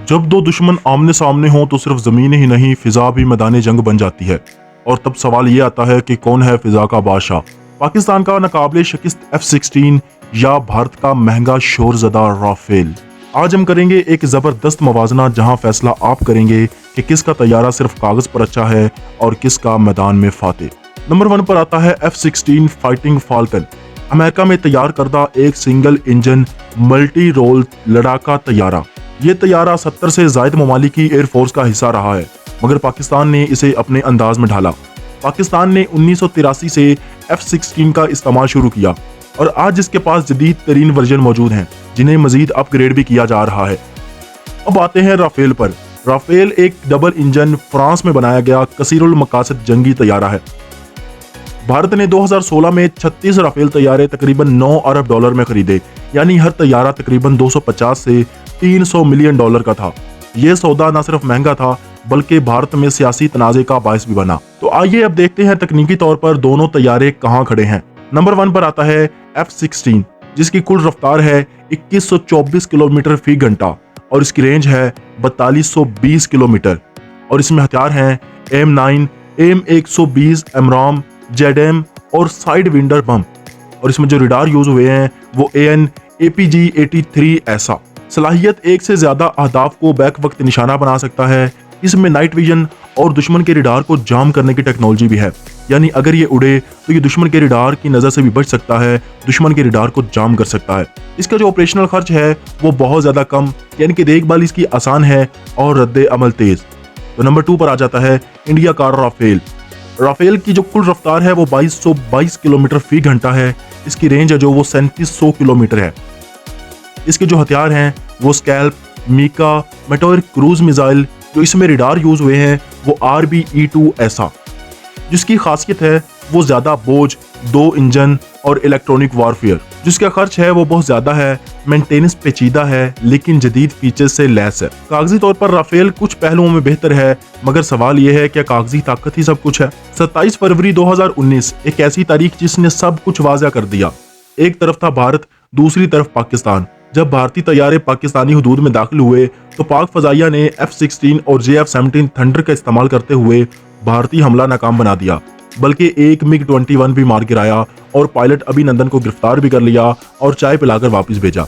जब दो दुश्मन आमने सामने हों तो सिर्फ जमीन ही नहीं फिजा भी मैदान जंग बन जाती है। और तब सवाल ये आता है कि कौन है फिजा का बादशाह, पाकिस्तान का नाकाबिले शिकस्त F-16 या भारत का महंगा शोरज़दा राफेल। आज हम करेंगे एक जबरदस्त मवाजना जहां फैसला आप करेंगे कि किसका तैयारा सिर्फ कागज पर अच्छा है और किसका मैदान में फाते। नंबर 1 पर आता है F-16 फाइटिंग फाल्कन, अमेरिका में तैयार करदा एक सिंगल इंजन मल्टी रोल लड़ाका तैयारा। ये तैयारा 70 से ज्यादा ममालिक की एयरफोर्स का हिस्सा रहा है, मगर पाकिस्तान ने इसे अपने अंदाज में ढाला। पाकिस्तान ने 1983 से F-16 का इस्तेमाल शुरू किया और आज इसके पास जदीद तरीन वर्जन मौजूद हैं जिन्हें मजीद अपग्रेड भी किया जा रहा है। अब आते हैं राफेल पर। राफेल एक डबल इंजन फ्रांस में बनाया गया कसीरुल मकासद जंगी तैयारा है। भारत ने 2016 में 36 राफेल तैयारे तकरीबन $9 अरब में खरीदे, यानी हर तैयारा तकरीबन 250 से 300 मिलियन डॉलर का था। यह सौदा न सिर्फ महंगा था बल्कि भारत में सियासी तनाज़े का बायस भी बना। तो आइए अब देखते हैं तकनीकी तौर पर दोनों तैयारे कहां खड़े हैं। नंबर 1 पर आता है F-16, जिसकी कुल रफ्तार है 2124 किलोमीटर फी घंटा और इसकी रेंज है 4220 किलोमीटर। और इसमें हथियार हैं M9, M120 एमराम, जेडएम और साइड विंडर बम। और इसमें जो रडार यूज हुए हैं वो AN APG-83 ऐसा। सलाहियत एक से ज्यादा अहदाफ को बैक वक्त निशाना बना सकता है। इसमें नाइट विजन और दुश्मन के रडार को जाम करने की टेक्नोलॉजी भी है, यानी अगर ये उड़े तो ये दुश्मन के रडार की नजर से भी बच सकता है, दुश्मन के रडार को जाम कर सकता है। इसका जो ऑपरेशनल खर्च है वो बहुत ज्यादा कम, यानी कि देखभाल इसकी आसान है और रद्द अमल तेज। तो नंबर 2 पर आ जाता है इंडिया का राफेल। राफेल की जो कुल रफ्तार है वो 2222 किलोमीटर फी घंटा है। इसकी रेंज है जो वो 3700 किलोमीटर है। इसके जो हथियार हैं वो स्कैल्प, मीका, मेटोर क्रूज मिसाइल। जो इसमें रडार यूज हुए हैं वो RBE-2 ऐसा। जिसकी खासियत है वो ज्यादा बोझ, 2 इंजन और इलेक्ट्रॉनिक वारफेयर। जिसका खर्च है वो बहुत ज्यादा है, मेंटेनेंस पेचीदा है लेकिन जदीद फीचर से लैस है। कागजी तौर पर राफेल कुछ पहलुओं में बेहतर है, मगर सवाल यह है कि कागजी ताकत ही सब कुछ है। 27 फरवरी 2019 एक ऐसी तारीख जिसने सब कुछ वाज़ा कर दिया। एक तरफ था भारत, दूसरी तरफ पाकिस्तान। जब भारतीय तैयारे पाकिस्तानी हुदूद में दाखिल हुए तो पाक फजाइया ने F-16 और JF-17 थंडर का इस्तेमाल करते हुए भारतीय हमला नाकाम बना दिया, बल्कि एक MiG-21 भी मार गिराया और पायलट अभिनंदन को गिरफ्तार भी कर लिया और चाय पिलाकर वापस भेजा।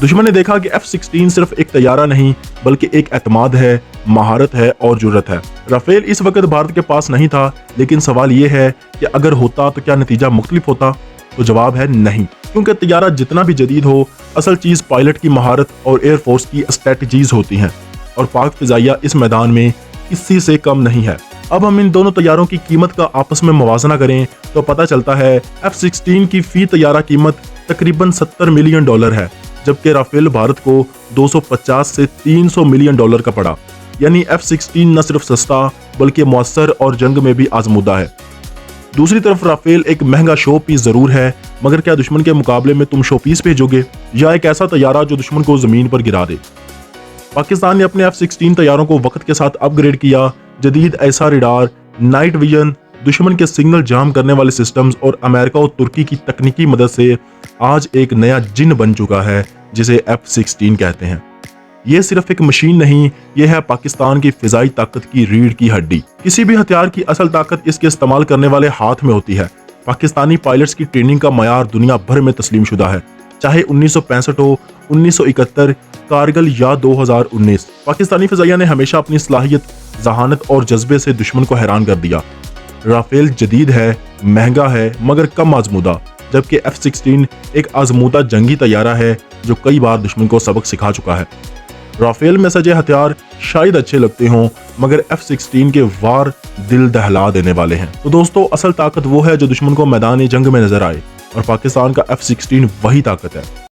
दुश्मन ने देखा कि F-16 सिर्फ एक तैयारा नहीं बल्कि एक एतमाद है, महारत है और जुर्रत है। राफेल इस वक्त भारत के पास नहीं था, लेकिन सवाल ये है कि अगर होता तो क्या नतीजा मुख्तलिफ होता? तो जवाब है नहीं, क्योंकि तैयारा जितना भी जदीद हो, असल चीज पायलट की महारत और एयरफोर्स की स्ट्रेटजीज होती हैं, और पाक फिजाइया इस मैदान में किसी से कम नहीं है। अब हम इन दोनों तैयारों की कीमत का आपस में मुवाजना करें तो पता चलता है F-16 की फी तैयारा कीमत तकरीबन $70 मिलियन है, जबकि राफेल भारत को 250 से 300 मिलियन डॉलर का पड़ा। यानी F-16 न सिर्फ सस्ता बल्कि मुअस्सर और जंग में भी आजमूदा है। दूसरी तरफ राफेल एक महंगा शो पीस जरूर है, मगर क्या दुश्मन के मुकाबले में तुम शो पीस भेजोगे या एक ऐसा तैयारा जो दुश्मन को जमीन पर गिरा दे? पाकिस्तान ने अपने F-16 तैयारों को वक्त के साथ अपग्रेड किया। जदीद ऐसा रडार, नाइट विजन, दुश्मन के सिग्नल जाम करने वाले सिस्टम्स और अमेरिका और तुर्की की तकनीकी मदद से आज एक नया जिन बन चुका है जिसे F-16 कहते हैं। ये सिर्फ एक मशीन नहीं, यह है पाकिस्तान की फिजाई ताकत की रीढ़ की हड्डी। किसी भी हथियार की असल ताकत इसके इस्तेमाल करने वाले हाथ में होती है। पाकिस्तानी पायलट्स की ट्रेनिंग का मयार दुनिया भर में तस्लीम शुदा है, चाहे 1965 हो, 1971, कारगिल या 2019। पाकिस्तानी फिजाइया ने हमेशा अपनी सलाहियत, जहानत और जज्बे से दुश्मन को हैरान कर दिया। राफेल जदीद है, महंगा है मगर कम आजमूदा, जबकि F-16 एक आजमूदा जंगी तैयारा है जो कई बार दुश्मन को सबक सिखा चुका है। राफेल में सजे हथियार शायद अच्छे लगते हों, मगर F-16 के वार दिल दहला देने वाले हैं। तो दोस्तों, असल ताकत वो है जो दुश्मन को मैदान जंग में नजर आए, और पाकिस्तान का F-16 वही ताकत है।